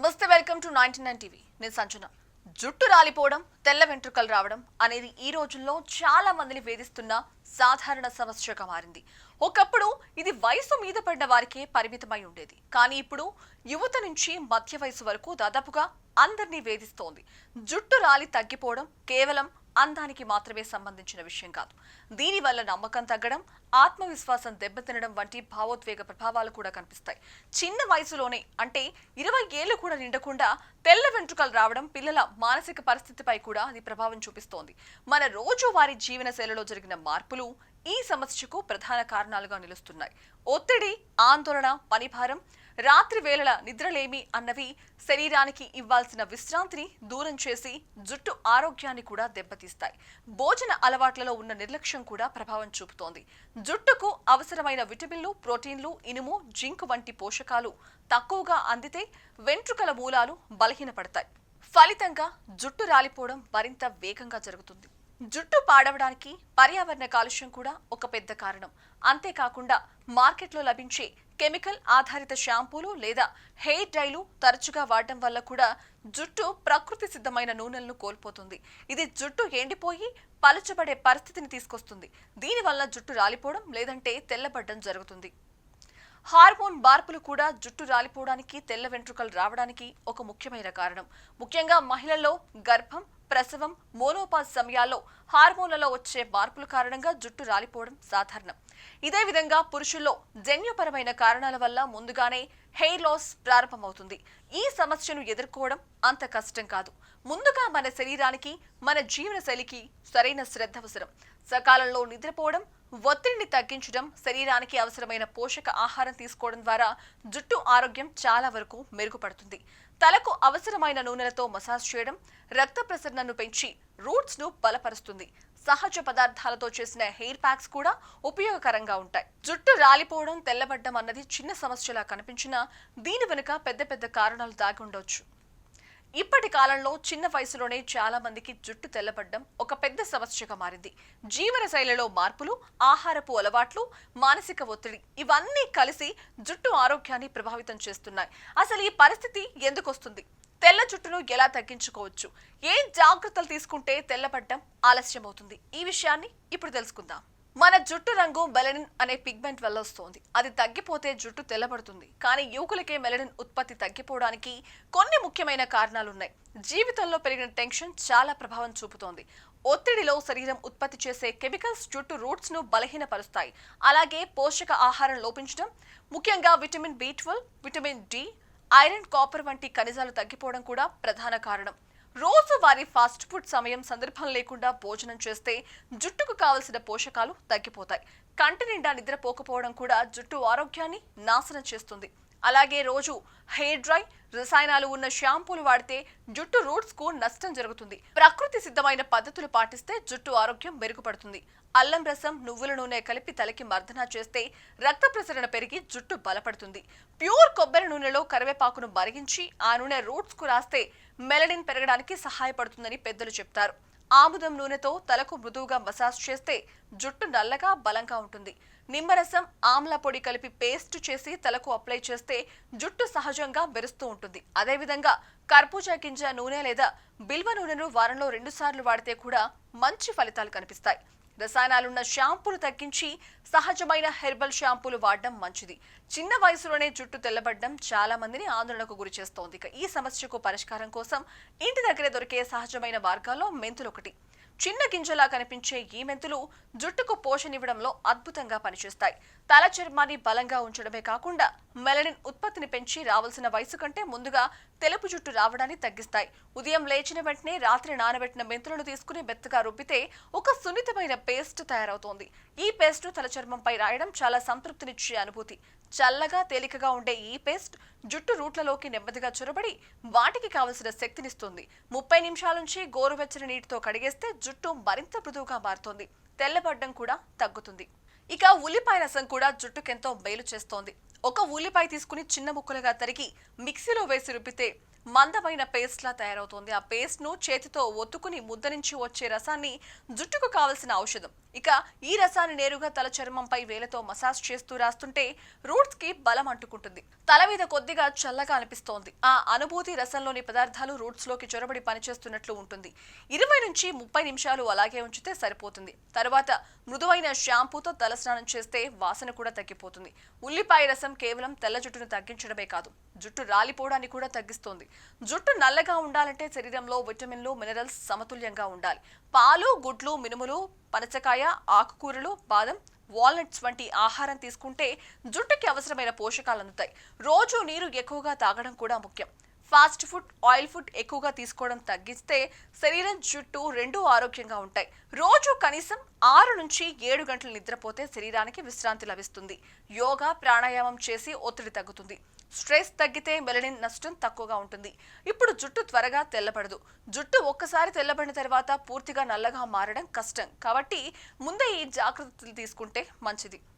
నమస్తే, welcome to 99 TV. నేను సంజన. జుట్టు రాలిపోవడం, తెల్ల వెంట్రుకలు రావడం అనేది ఈ రోజుల్లో చాలా మందిని వేధిస్తున్న సాధారణ సమస్యగా మారింది. ఒకప్పుడు ఇది వయసు మీద పడ్డ వారికే పరిమితమై ఉండేది. కానీ ఇప్పుడు యువత నుంచి మధ్య వయసు వరకు దాదాపుగా అందరినీ వేధిస్తోంది. జుట్టు రాలి తగ్గిపోవడం కేవలం అందానికి మాత్రమే సంబంధించిన విషయం కాదు. దీనివల్ల నమ్మకం తగ్గడం, ఆత్మవిశ్వాసం దెబ్బతినడం వంటి భావోద్వేగ ప్రభావాలు కూడా కనిపిస్తాయి. చిన్న వయసులోనే అంటే 20 ఏళ్లు కూడా నిండకుండా తెల్ల వెంట్రుకలు రావడం పిల్లల మానసిక పరిస్థితిపై కూడా అది ప్రభావం చూపిస్తోంది. మన రోజువారీ జీవన శైలిలో జరిగిన మార్పులు ఈ సమస్యకు ప్రధాన కారణాలుగా నిలుస్తున్నాయి. ఒత్తిడి, ఆందోళన, పనిభారం, రాత్రి వేళల నిద్రలేమి అన్నవి శరీరానికి ఇవ్వాల్సిన విశ్రాంతిని దూరం చేసి జుట్టు ఆరోగ్యాన్ని కూడా దెబ్బతీస్తాయి. భోజన అలవాట్లలో ఉన్న నిర్లక్ష్యం కూడా ప్రభావం చూపుతోంది. జుట్టుకు అవసరమైన విటమిన్లు, ప్రోటీన్లు, ఇనుము, జింక్ వంటి పోషకాలు తక్కువగా అందితే వెంట్రుకల మూలాలు బలహీనపడతాయి. ఫలితంగా జుట్టు రాలిపోవడం మరింత వేగంగా జరుగుతుంది. జుట్టు పాడవడానికి పర్యావరణ కాలుష్యం కూడా ఒక పెద్ద కారణం. అంతేకాకుండా మార్కెట్లో లభించే కెమికల్ ఆధారిత షాంపూలు లేదా హెయిర్ డైలు తరచుగా వాడటం వల్ల కూడా జుట్టు ప్రకృతి సిద్ధమైన నూనెలను కోల్పోతుంది. ఇది జుట్టు ఎండిపోయి పలుచబడే పరిస్థితిని తీసుకొస్తుంది. దీనివల్ల జుట్టు రాలిపోవడం లేదంటే తెల్లబడ్డం జరుగుతుంది. హార్మోన్ మార్పులు కూడా జుట్టు రాలిపోవడానికి, తెల్ల వెంట్రుకలు రావడానికి ఒక ముఖ్యమైన కారణం. ముఖ్యంగా మహిళల్లో గర్భం, ప్రసవం, మోనోపాజ్ సమయాల్లో హార్మోన్లలో వచ్చే మార్పుల కారణంగా జుట్టు రాలిపోవడం సాధారణం. ఇదే విధంగా పురుషుల్లో జన్యుపరమైన కారణాల వల్ల ముందుగానే హెయిర్ లాస్ ప్రారంభమవుతుంది. ఈ సమస్యను ఎదుర్కోవడం అంత కష్టం కాదు. ముందుగా మన శరీరానికి, మన జీవన శైలికి సరైన శ్రద్ధ అవసరం. సకాలంలో నిద్రపోవడం, ఒత్తిడిని తగ్గించడం, శరీరానికి అవసరమైన పోషక ఆహారం తీసుకోవడం ద్వారా జుట్టు ఆరోగ్యం చాలా వరకు మెరుగుపడుతుంది. తలకు అవసరమైన నూనెలతో మసాజ్ చేయడం రక్త ప్రసరణను పెంచి రూట్స్ ను బలపరుస్తుంది. సహజ పదార్థాలతో చేసిన హెయిర్ ప్యాక్స్ కూడా ఉపయోగకరంగా ఉంటాయి. జుట్టు రాలిపోవడం, తెల్లబడ్డం అన్నది చిన్న సమస్యలా కనిపించినా దీని వెనుక పెద్ద పెద్ద కారణాలు దాగి ఉండొచ్చు. ఇప్పటి కాలంలో చిన్న వయసులోనే చాలా మందికి జుట్టు తెల్లబడ్డం ఒక పెద్ద సమస్యగా మారింది. జీవన శైలిలో మార్పులు, ఆహారపు అలవాట్లు, మానసిక ఒత్తిడి ఇవన్నీ కలిసి జుట్టు ఆరోగ్యాన్ని ప్రభావితం చేస్తున్నాయి. అసలు ఈ పరిస్థితి ఎందుకు వస్తుంది? తెల్ల జుట్టును ఎలా తగ్గించుకోవచ్చు? ఏం జాగ్రత్తలు తీసుకుంటే తెల్లబడ్డం ఆలస్యం అవుతుంది? ఈ విషయాన్ని ఇప్పుడు తెలుసుకుందాం. మన జుట్టు రంగు మెలనిన్ అనే పిగ్మెంట్ వల్ల వస్తుంది. అది తగ్గిపోతే జుట్టు తెల్లబడుతుంది. కానీ యువకులకే మెలనిన్ ఉత్పత్తి తగ్గిపోవడానికి కొన్ని ముఖ్యమైన కారణాలున్నాయి. జీవితంలో పెరిగిన టెన్షన్ చాలా ప్రభావం చూపుతోంది. ఒత్తిడిలో శరీరం ఉత్పత్తి చేసే కెమికల్స్ జుట్టు రూట్స్ ను బలహీనపరుస్తాయి. అలాగే పోషక ఆహారం లోపించడం, ముఖ్యంగా vitamin B12, vitamin D, iron, copper వంటి ఖనిజాలు తగ్గిపోవడం కూడా ప్రధాన కారణం. రోజువారీ ఫాస్ట్ ఫుడ్ సమయం సందర్భం లేకుండా భోజనం చేస్తే జుట్టుకు కావలసిన పోషకాలు తగ్గిపోతాయి. కంటి నిండా నిద్రపోకపోవడం కూడా జుట్టు ఆరోగ్యాన్ని నాశనం చేస్తుంది. అలాగే రోజు హెయిర్ డ్రై, రసాయనాలు ఉన్న షాంపూలు వాడితే జుట్టు రూట్స్ కు నష్టం జరుగుతుంది. ప్రకృతి సిద్ధమైన పద్ధతులు పాటిస్తే జుట్టు ఆరోగ్యం మెరుగుపడుతుంది. అల్లం రసం, నువ్వుల నూనె కలిపి తలకి మర్దన చేస్తే రక్త ప్రసరణ పెరిగి జుట్టు బలపడుతుంది. ప్యూర్ కొబ్బరి నూనెలో కరివేపాకును మరిగించి ఆ నూనె రూట్స్ కు రాస్తే మెలనిన్ పెరగడానికి సహాయపడుతుందని పెద్దలు చెప్తారు. ఆముదం నూనెతో తలకు మృదువుగా మసాజ్ చేస్తే జుట్టు నల్లగా, బలంగా ఉంటుంది. నిమ్మరసం, ఆమ్ల పొడి కలిపి పేస్ట్ చేసి తలకు అప్లై చేస్తే జుట్టు సహజంగా మెరుస్తూ ఉంటుంది. అదేవిధంగా కర్బూజా గింజ నూనె లేదా బిల్వ నూనెను వారంలో 2 సార్లు వాడితే కూడా మంచి ఫలితాలు కనిపిస్తాయి. రసాయనాలున్న షాంపూలు తగ్గించి సహజమైన హెర్బల్ షాంపూలు వాడడం మంచిది. చిన్న వయసులోనే జుట్టు తెల్లబడ్డం చాలా మందిని ఆందోళనకు గురి చేస్తోంది. ఈ సమస్యకు పరిష్కారం కోసం ఇంటి దగ్గరే దొరికే సహజమైన మార్గాల్లో మెంతులు ఒకటి. చిన్న గింజలా కనిపించే ఈ మెంతులు జుట్టుకు పోషణివ్వడంలో అద్భుతంగా పనిచేస్తాయి. తల చర్మాన్ని బలంగా ఉంచడమే కాకుండా మెలనిన్ ఉత్పత్తిని పెంచి రావాల్సిన వయసు కంటే ముందుగా తెలుపు జుట్టు రావడాన్ని తగ్గిస్తాయి. ఉదయం లేచిన వెంటనే రాత్రి నానబెట్టిన మెంతులను తీసుకుని మెత్తగా రుబ్బితే ఒక సున్నితమైన పేస్ట్ తయారవుతోంది. ఈ పేస్ట్ తల చర్మంపై రాయడం చాలా సంతృప్తినిచ్చే అనుభూతి. చల్లగా, తేలికగా ఉండే ఈ పేస్ట్ జుట్టు రూట్లలోకి నెమ్మదిగా చొరబడి వాటికి కావలసిన శక్తినిస్తుంది. 30 నిమిషాల నుంచి గోరువెచ్చని నీటితో కడిగేస్తే జుట్టు మరింత మృదువుగా మారుతుంది. తెల్లబడ్డం కూడా తగ్గుతుంది. ఇక ఉల్లిపాయ రసం కూడా జుట్టుకెంతో మేలు చేస్తోంది. ఒక ఉల్లిపాయ తీసుకుని చిన్న ముక్కలుగా తరిగి మిక్సీలో వేసి రుబ్బితే మందమైన పేస్ట్ లా తయారవుతోంది. ఆ పేస్ట్ ను చేతితో ఒత్తుకుని ముద్ద నుంచి వచ్చే రసాన్ని జుట్టుకు కావలసిన ఔషధం. ఇక ఈ రసాన్ని నేరుగా తల చర్మంపై వేలతో మసాజ్ చేస్తూ రాస్తుంటే రూట్స్ కి బలం అంటుకుంటుంది. తల మీద కొద్దిగా చల్లగా అనిపిస్తోంది. ఆ అనుభూతి రసంలోని పదార్థాలు రూట్స్ లోకి చొరబడి పనిచేస్తున్నట్లు ఉంటుంది. 20 నుంచి 30 నిమిషాలు అలాగే ఉంచితే సరిపోతుంది. తర్వాత మృదువైన షాంపూతో తలస్నానం చేస్తే వాసన కూడా తగ్గిపోతుంది. ఉల్లిపాయ రసం కేవలం తెల్ల జుట్టును తగ్గించడమే కాదు, జుట్టు రాలిపోవడాన్ని కూడా తగ్గిస్తోంది. జుట్టు నల్లగా ఉండాలంటే శరీరంలో విటమిన్లు, మినరల్స్ సమతుల్యంగా ఉండాలి. పాలు, గుడ్లు, మినుములు, పనసకాయ, ఆకుకూరలు, బాదం, వాల్నట్స్ వంటి ఆహారం తీసుకుంటే జుట్టుకి అవసరమైన పోషకాలు అందుతాయి. రోజు నీరు ఎక్కువగా తాగడం కూడా ముఖ్యం. ఫాస్ట్ ఫుడ్, ఆయిల్ ఫుడ్ ఎక్కువగా తీసుకోవడం తగ్గిస్తే శరీరం, జుట్టు రెండూ ఆరోగ్యంగా ఉంటాయి. రోజు కనీసం 6 నుంచి 7 గంటలు నిద్రపోతే శరీరానికి విశ్రాంతి లభిస్తుంది. యోగా, ప్రాణాయామం చేసి ఒత్తిడి తగ్గుతుంది. స్ట్రెస్ తగ్గితే మెలనిన్ నష్టం తక్కువగా ఉంటుంది. ఇప్పుడు జుట్టు త్వరగా తెల్లబడదు. జుట్టు ఒక్కసారి తెల్లబడిన తర్వాత పూర్తిగా నల్లగా మారడం కష్టం. కాబట్టి ముందే ఈ జాగ్రత్తలు తీసుకుంటే మంచిది.